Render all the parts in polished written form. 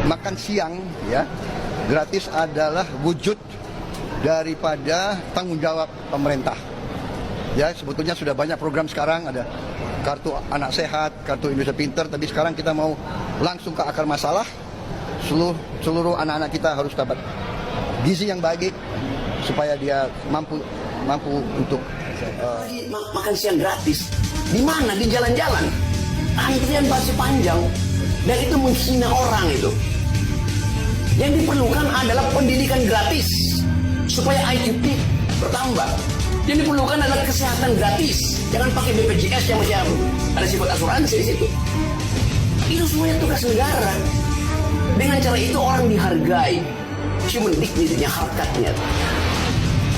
makan siang ya gratis adalah wujud daripada tanggung jawab pemerintah. Ya, sebetulnya sudah banyak program sekarang, ada kartu anak sehat, kartu Indonesia Pintar, tapi sekarang kita mau langsung ke akar masalah. Seluruh anak-anak kita harus dapat gizi yang baik supaya dia mampu untuk makan siang gratis. Di mana? Di jalan-jalan. Antrian masih panjang dan itu menghina orang itu. Yang diperlukan adalah pendidikan gratis supaya IQ bertambah. Yang diperlukan adalah kesehatan gratis. Jangan pakai BPJS yang macam ada sifat asuransi di situ. Itu semuanya tugas negara. Dengan cara itu orang dihargai, human dignity-nya, harkatnya.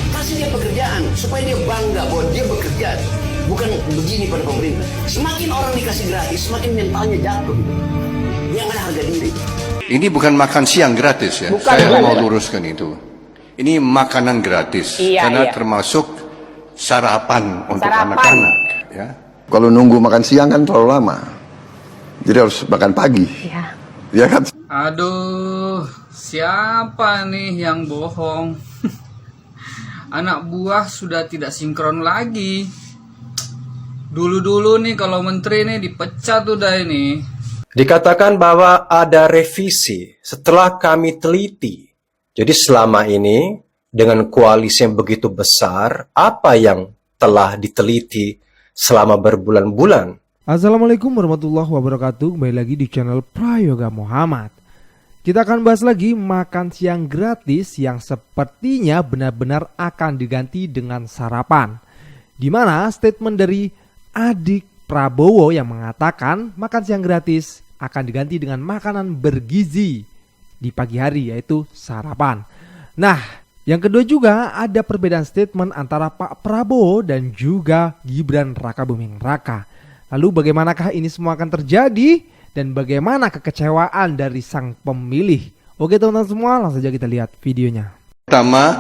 Kasih dia pekerjaan supaya dia bangga bahwa dia bekerja, bukan begini pada pemerintah. Semakin orang dikasih gratis, semakin mentalnya jatuh. Dia nggak ada harga diri. ini bukan makan siang gratis ya. Bukan, Saya mau luruskan itu. Ini makanan gratis karena termasuk sarapan untuk anak-anak. Ya. Kalau nunggu makan siang kan terlalu lama, jadi harus makan pagi. Ya kan? Aduh, siapa nih yang bohong? Anak buah sudah tidak sinkron lagi. Dulu-dulu nih kalau menteri nih dipecat udah ini. Dikatakan bahwa ada revisi setelah kami teliti. Jadi selama ini dengan koalisi yang begitu besar, apa yang telah diteliti selama berbulan-bulan? Assalamualaikum warahmatullahi wabarakatuh. Kembali lagi di channel Prayoga Muhammad. Kita akan bahas lagi makan siang gratis yang sepertinya benar-benar akan diganti dengan sarapan. Di mana statement dari adik Prabowo yang mengatakan makan siang gratis akan diganti dengan makanan bergizi di pagi hari, yaitu sarapan. Nah, yang kedua juga ada perbedaan statement antara Pak Prabowo dan juga Gibran Raka Buming Raka. Lalu bagaimanakah ini semua akan terjadi dan bagaimana kekecewaan dari sang pemilih? Oke teman-teman semua, langsung saja kita lihat videonya. Pertama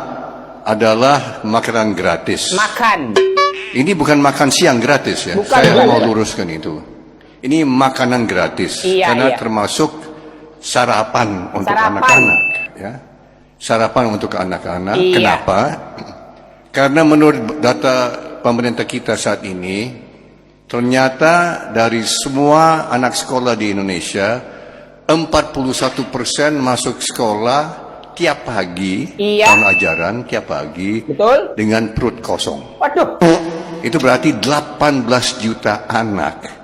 adalah makanan gratis. Makan. Ini bukan makan siang gratis ya. Saya mau luruskan itu. Ini makanan gratis karena termasuk sarapan untuk anak-anak. Ya. Sarapan untuk anak-anak. Kenapa? Karena menurut data pemerintah kita saat ini, ternyata dari semua anak sekolah di Indonesia, 41% masuk sekolah tiap pagi, tahun ajaran tiap pagi, dengan perut kosong. Waduh. Itu berarti 18 juta anak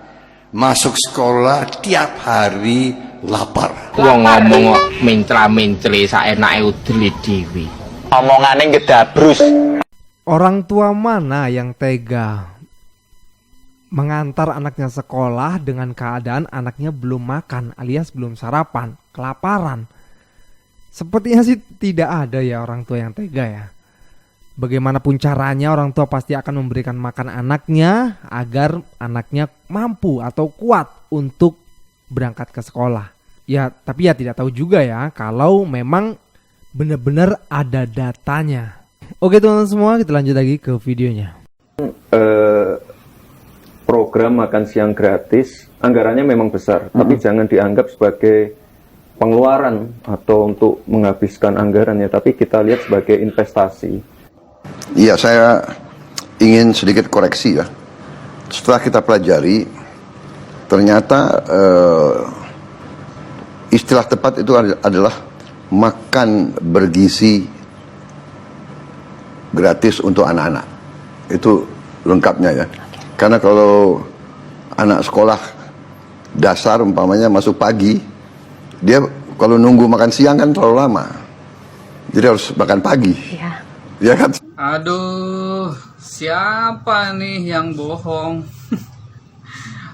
masuk sekolah tiap hari lapar. Wong ngomong mencla-mencli saenake udeli dhewe. Omongane gedabrus. Orang tua mana yang tega mengantar anaknya sekolah dengan keadaan anaknya belum makan alias belum sarapan, kelaparan? Sepertinya sih tidak ada ya orang tua yang tega ya. Bagaimanapun caranya orang tua pasti akan memberikan makan anaknya agar anaknya mampu atau kuat untuk berangkat ke sekolah. Ya, tapi ya tidak tahu juga ya kalau memang benar-benar ada datanya. Oke teman-teman semua, kita lanjut lagi ke videonya. Program makan siang gratis anggarannya memang besar, tapi jangan dianggap sebagai pengeluaran atau untuk menghabiskan anggarannya, tapi kita lihat sebagai investasi. Iya, saya ingin sedikit koreksi ya. Setelah kita pelajari, ternyata istilah tepat itu adalah makan bergizi gratis untuk anak-anak. Itu lengkapnya ya. Karena kalau anak sekolah dasar umpamanya masuk pagi, dia kalau nunggu makan siang kan terlalu lama. Jadi harus makan pagi. Ya kan? Aduh, siapa nih yang bohong?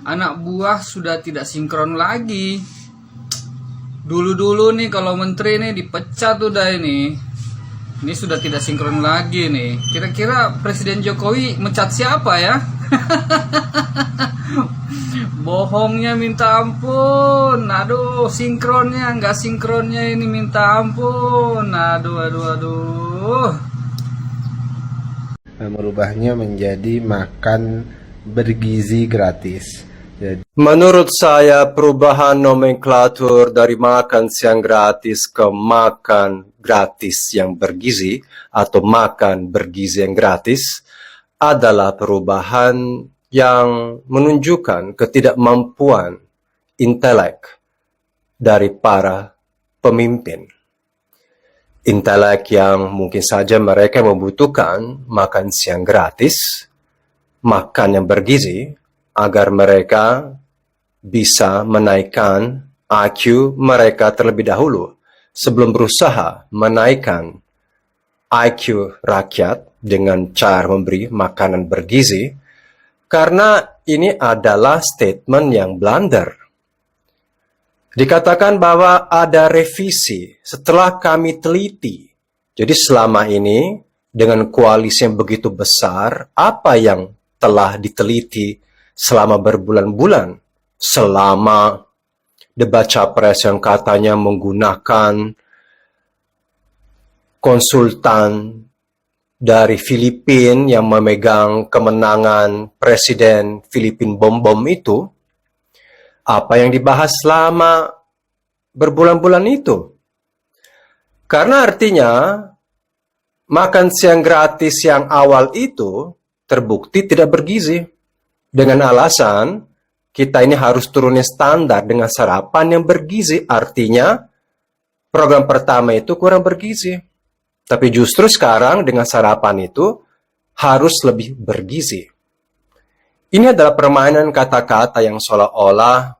Anak buah sudah tidak sinkron lagi. Dulu-dulu nih kalau menteri nih dipecat udah ini. Ini sudah tidak sinkron lagi nih. Kira-kira Presiden Jokowi mencat siapa ya? Bohongnya minta ampun. Aduh, sinkronnya nggak sinkronnya ini minta ampun. Aduh. Merubahnya menjadi makan bergizi gratis. Menurut saya perubahan nomenklatur dari makan siang gratis ke makan gratis yang bergizi atau makan bergizi yang gratis adalah perubahan yang menunjukkan ketidakmampuan intelek dari para pemimpin. Intelek yang mungkin saja mereka membutuhkan makan siang gratis, makan yang bergizi, agar mereka bisa menaikkan IQ mereka terlebih dahulu sebelum berusaha menaikkan IQ rakyat dengan cara memberi makanan bergizi, karena ini adalah statement yang blunder. Dikatakan bahwa ada revisi setelah kami teliti. Jadi selama ini dengan koalisi yang begitu besar, apa yang telah diteliti selama berbulan-bulan, selama debat capres yang katanya menggunakan konsultan dari Filipina yang memegang kemenangan Presiden Filipina bom-bom itu, apa yang dibahas selama berbulan-bulan itu? Karena artinya makan siang gratis yang awal itu terbukti tidak bergizi. Dengan alasan kita ini harus turunin standar dengan sarapan yang bergizi. Artinya program pertama itu kurang bergizi. Tapi justru sekarang dengan sarapan itu harus lebih bergizi. Ini adalah permainan kata-kata yang seolah-olah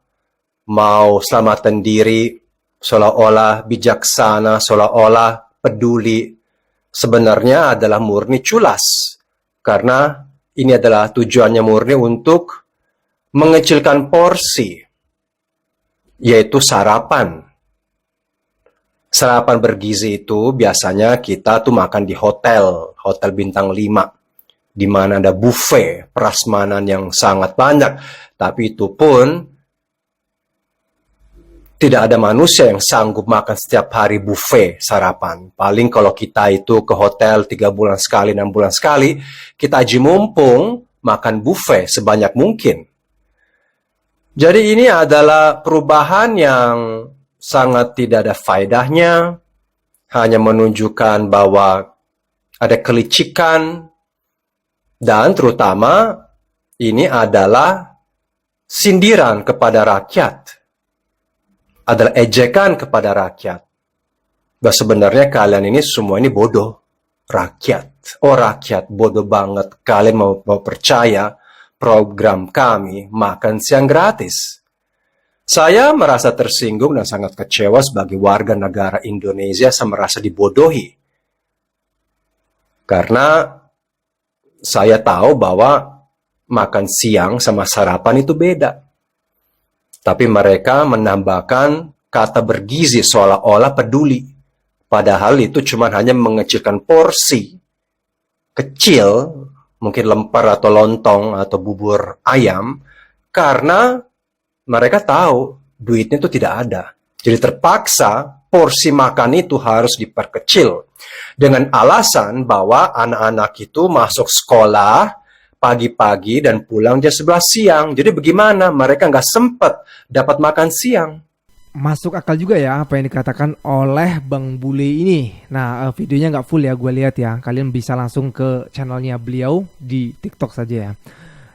mau selamatan diri, seolah-olah bijaksana, seolah-olah peduli. Sebenarnya adalah murni culas. Karena ini adalah tujuannya murni untuk mengecilkan porsi, yaitu sarapan. Sarapan bergizi itu biasanya kita tuh makan di hotel bintang 5, di mana ada buffet prasmanan yang sangat banyak. Tapi itu pun tidak ada manusia yang sanggup makan setiap hari buffet sarapan. Paling kalau kita itu ke hotel 3 bulan sekali, 6 bulan sekali, kita aji mumpung makan buffet sebanyak mungkin. Jadi ini adalah perubahan yang sangat tidak ada faedahnya, hanya menunjukkan bahwa ada kelicikan, dan terutama ini adalah sindiran kepada rakyat. Adalah ejekan kepada rakyat. Bahwa sebenarnya kalian ini semua ini bodoh. Rakyat. Oh rakyat bodoh banget. Kalian mau percaya program kami makan siang gratis. Saya merasa tersinggung dan sangat kecewa sebagai warga negara Indonesia. Saya merasa dibodohi. Karena saya tahu bahwa makan siang sama sarapan itu beda. Tapi mereka menambahkan kata bergizi seolah-olah peduli. Padahal itu cuma hanya mengecilkan porsi kecil, mungkin lemper atau lontong atau bubur ayam, karena mereka tahu duitnya itu tidak ada. Jadi terpaksa porsi makan itu harus diperkecil. Dengan alasan bahwa anak-anak itu masuk sekolah pagi-pagi dan pulang jam 11 siang. Jadi bagaimana? Mereka nggak sempat dapat makan siang. Masuk akal juga ya apa yang dikatakan oleh Bang Bule ini. Nah videonya nggak full ya, gue lihat ya. Kalian bisa langsung ke channelnya beliau di TikTok saja ya.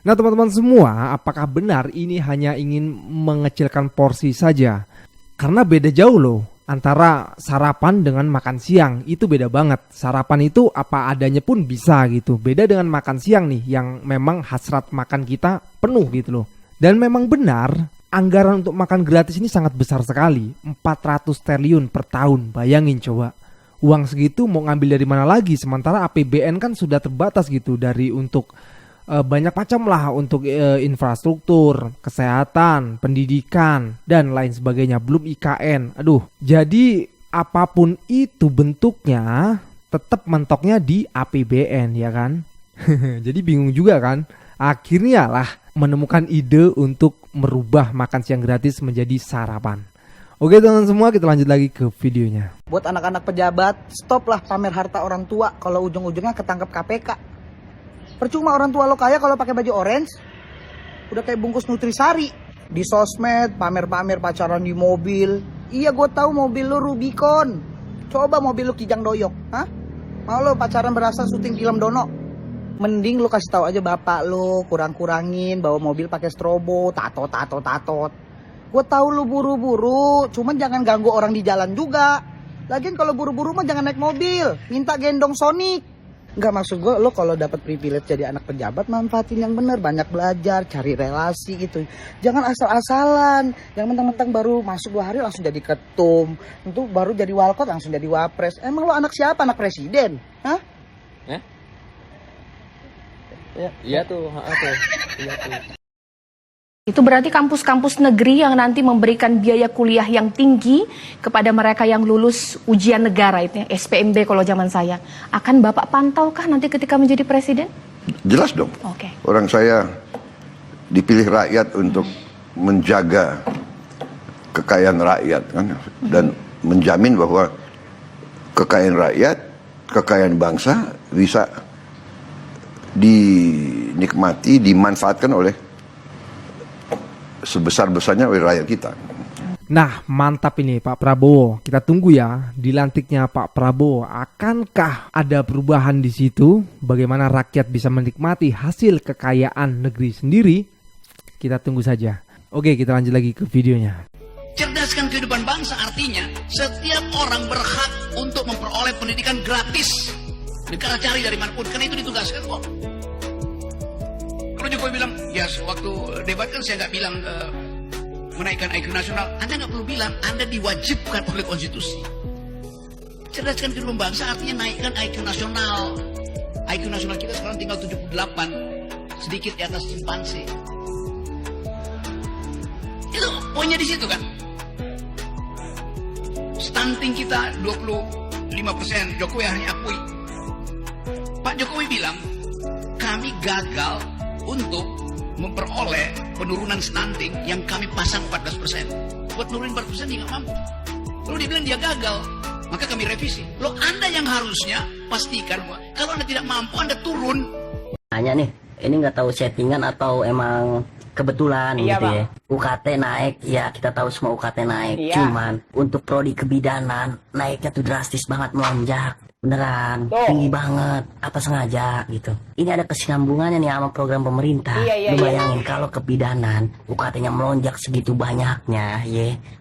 Nah teman-teman semua, apakah benar ini hanya ingin mengecilkan porsi saja? Karena beda jauh loh antara sarapan dengan makan siang. Itu beda banget. Sarapan itu apa adanya pun bisa gitu. Beda dengan makan siang nih yang memang hasrat makan kita penuh gitu loh. Dan memang benar anggaran untuk makan gratis ini sangat besar sekali. 400 triliun per tahun. Bayangin coba. Uang segitu mau ngambil dari mana lagi? Sementara APBN kan sudah terbatas gitu dari untuk banyak macam lah untuk infrastruktur, kesehatan, pendidikan, dan lain sebagainya. Belum IKN. Aduh, jadi apapun itu bentuknya tetap mentoknya di APBN ya kan. Jadi bingung juga kan. Akhirnya lah menemukan ide untuk merubah makan siang gratis menjadi sarapan. Oke teman-teman semua, kita lanjut lagi ke videonya. Buat anak-anak pejabat, stoplah pamer harta orang tua kalau ujung-ujungnya ketangkep KPK. Percuma orang tua lo kaya kalau pakai baju orange. Udah kayak bungkus nutrisari. Di sosmed, pamer-pamer pacaran di mobil. Iya, gue tahu mobil lu Rubicon. Coba mobil lu Kijang Doyok. Hah? Mau lu pacaran berasa syuting film Dono? Mending lu kasih tahu aja bapak lu, kurang-kurangin bawa mobil pakai strobo, tatot. Gue tahu lu buru-buru, cuman jangan ganggu orang di jalan juga. Lagian kalau buru-buru mah jangan naik mobil, minta gendong Sonic. Enggak, maksud gue lo kalau dapat privilege jadi anak pejabat manfaatin yang bener, banyak belajar, cari relasi gitu. Jangan asal-asalan, yang mentang-mentang baru masuk 2 hari langsung jadi ketum, itu baru jadi walkot langsung jadi wapres. Emang lo anak siapa? Anak presiden? Hah? Iya tuh. Itu berarti kampus-kampus negeri yang nanti memberikan biaya kuliah yang tinggi kepada mereka yang lulus ujian negara itu ya, SPMB kalau zaman saya. Akan Bapak pantaukah nanti ketika menjadi presiden? Jelas dong. Oke. Orang saya dipilih rakyat untuk menjaga kekayaan rakyat kan, dan menjamin bahwa kekayaan rakyat, kekayaan bangsa bisa dinikmati, dimanfaatkan oleh sebesar-besarnya oleh rakyat kita. Nah, mantap ini Pak Prabowo. Kita tunggu ya dilantiknya Pak Prabowo. Akankah ada perubahan di situ? Bagaimana rakyat bisa menikmati hasil kekayaan negeri sendiri? Kita tunggu saja. Oke, kita lanjut lagi ke videonya. Cerdaskan kehidupan bangsa artinya setiap orang berhak untuk memperoleh pendidikan gratis. Negara cari dari manapun, karena itu ditugaskan kok. Kalau Jokowi bilang, ya waktu debat kan saya nggak bilang menaikkan IQ nasional. Anda nggak perlu bilang, Anda diwajibkan oleh konstitusi. Cerdaskan kehidupan bangsa artinya naikkan IQ nasional. IQ nasional kita sekarang tinggal 78, sedikit di atas simpanse. Itu poinnya di situ kan. Stunting kita 25%, Jokowi hanya akui. Pak Jokowi bilang, kami gagal untuk memperoleh penurunan stunting yang kami pasang 14%. Buat nurunin 14% dia nggak mampu. Lalu dia bilang dia gagal, maka kami revisi. Loh, Anda yang harusnya pastikan bahwa kalau Anda tidak mampu, Anda turun. Hanya nih, ini nggak tahu settingan atau emang kebetulan gitu ya. UKT naik, ya kita tahu semua UKT naik. Cuman untuk prodi kebidanan naiknya tuh drastis banget, melonjak. Beneran, tinggi banget, apa sengaja gitu. Ini ada kesinambungannya nih sama program pemerintah. Lu bayangin kalau kebidanan UKT-nya melonjak segitu banyaknya,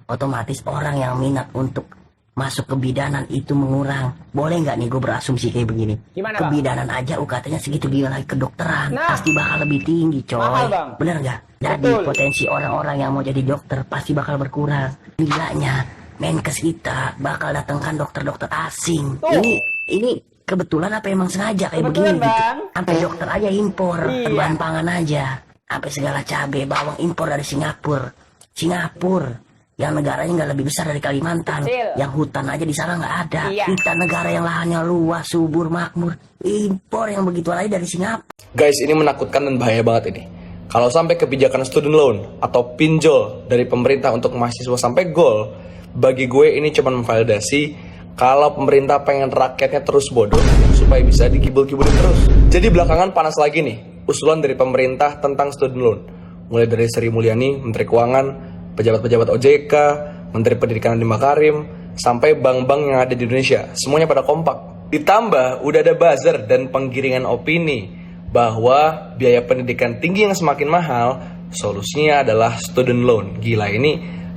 otomatis orang yang minat untuk masuk kebidanan itu mengurang. Boleh nggak nih gue berasumsi kayak begini? Gimana, kebidanan aja UKT-nya segitu, gila lagi kedokteran. Pasti bakal lebih tinggi, coy. Mahal, bener nggak? Jadi potensi orang-orang yang mau jadi dokter pasti bakal berkurang. Gilanya, Menkes kita bakal datangkan dokter-dokter asing. Ini kebetulan apa emang sengaja kayak begini gitu. Sampai dokter aja impor, bahan pangan aja. Sampai segala cabai, bawang impor dari Singapura. Yang negaranya nggak lebih besar dari Kalimantan. Yang hutan aja di sana nggak ada. Kita negara yang lahannya luas, subur, makmur. Impor yang begitu aja dari Singapura. Guys, ini menakutkan dan bahaya banget ini. Kalau sampai kebijakan student loan atau pinjol dari pemerintah untuk mahasiswa sampai gol, bagi gue ini cuma memvalidasi kalau pemerintah pengen rakyatnya terus bodoh supaya bisa dikibul-kibulin terus. Jadi belakangan panas lagi nih usulan dari pemerintah tentang student loan. Mulai dari Sri Mulyani, Menteri Keuangan, pejabat-pejabat OJK, Menteri Pendidikan Nadiem Makarim, sampai bank-bank yang ada di Indonesia. Semuanya pada kompak. Ditambah udah ada buzzer dan penggiringan opini bahwa biaya pendidikan tinggi yang semakin mahal, solusinya adalah student loan. Gila, ini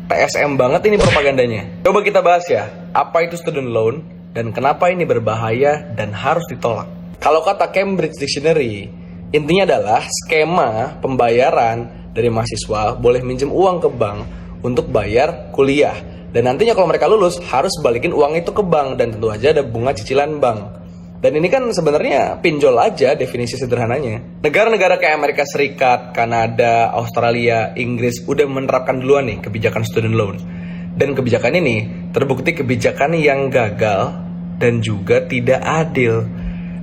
TSM banget ini propagandanya. Coba kita bahas ya, apa itu student loan dan kenapa ini berbahaya dan harus ditolak. Kalau kata Cambridge Dictionary, intinya adalah skema pembayaran dari mahasiswa boleh minjem uang ke bank untuk bayar kuliah. Dan nantinya kalau mereka lulus harus balikin uang itu ke bank dan tentu aja ada bunga cicilan bank. Dan ini kan sebenarnya pinjol aja definisi sederhananya. Negara-negara kayak Amerika Serikat, Kanada, Australia, Inggris udah menerapkan duluan nih kebijakan student loan. Dan kebijakan ini terbukti kebijakan yang gagal dan juga tidak adil.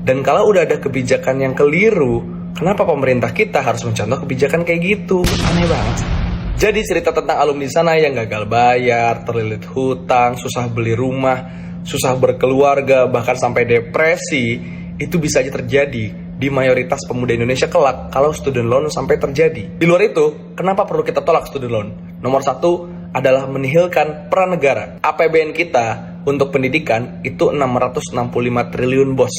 Dan kalau udah ada kebijakan yang keliru, kenapa pemerintah kita harus mencontoh kebijakan kayak gitu? Aneh banget. Jadi cerita tentang alumni sana yang gagal bayar, terlilit hutang, susah beli rumah, susah berkeluarga, bahkan sampai depresi, itu bisa aja terjadi di mayoritas pemuda Indonesia kelak kalau student loan sampai terjadi. Di luar itu, kenapa perlu kita tolak student loan? Nomor satu adalah menihilkan peran negara. APBN kita untuk pendidikan itu 665 triliun bos.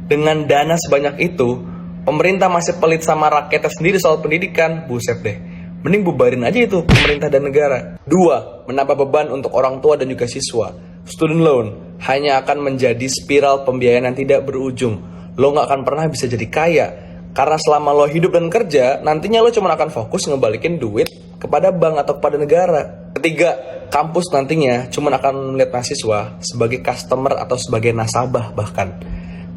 Dengan dana sebanyak itu, pemerintah masih pelit sama rakyatnya sendiri soal pendidikan, buset deh. Mending bubarin aja itu pemerintah dan negara. 2, menambah beban untuk orang tua dan juga siswa. Student loan hanya akan menjadi spiral pembiayaan yang tidak berujung. Lo gak akan pernah bisa jadi kaya. Karena selama lo hidup dan kerja, nantinya lo cuma akan fokus ngebalikin duit kepada bank atau kepada negara. 3, kampus nantinya cuma akan melihat mahasiswa sebagai customer atau sebagai nasabah bahkan.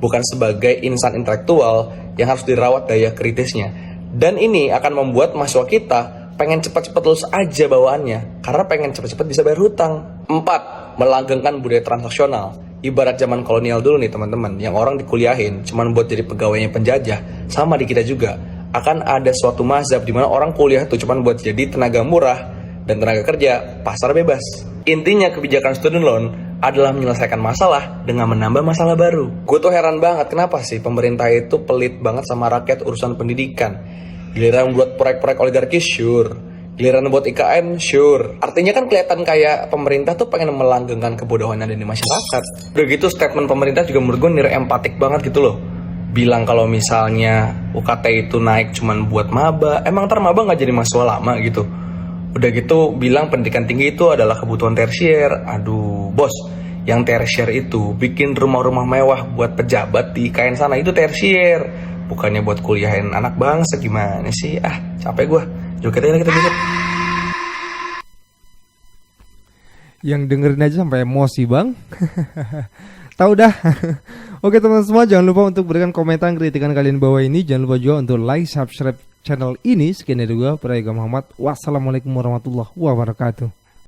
Bukan sebagai insan intelektual yang harus dirawat daya kritisnya. Dan ini akan membuat mahasiswa kita pengen cepat-cepat lulus aja bawaannya. Karena pengen cepat-cepat bisa bayar hutang. 4, melanggengkan budaya transaksional. Ibarat zaman kolonial dulu nih teman-teman, yang orang dikuliahin cuman buat jadi pegawainya penjajah. Sama di kita juga, akan ada suatu mazhab di mana orang kuliah tuh cuman buat jadi tenaga murah dan tenaga kerja pasar bebas. Intinya kebijakan student loan adalah menyelesaikan masalah dengan menambah masalah baru. Gue tuh heran banget kenapa sih pemerintah itu pelit banget sama rakyat urusan pendidikan. Giliran buat proyek-proyek oligarki, sure. Giliran buat IKN, sure. Artinya kan kelihatan kayak pemerintah tuh pengen melanggengkan kebodohan yang ada di masyarakat. Udah gitu statement pemerintah juga menurut gue nilai empatik banget gitu loh. Bilang kalau misalnya UKT itu naik cuman buat maba, emang ntar maba gak jadi mahasiswa lama gitu. Udah gitu bilang pendidikan tinggi itu adalah kebutuhan tersier. Aduh bos, yang tersier itu bikin rumah-rumah mewah buat pejabat di IKN sana itu tersier. Bukannya buat kuliahin anak bangsa, gimana sih? Ah capek gue. Jogetnya kita joget. Yang dengerin aja sampai emosi bang. Tahu dah. Oke teman-teman semua, jangan lupa untuk berikan komentar kritikan kalian bawah ini. Jangan lupa juga untuk like, subscribe channel ini. Sekian dari gue, Prayoga Muhammad. Wassalamualaikum warahmatullahi wabarakatuh.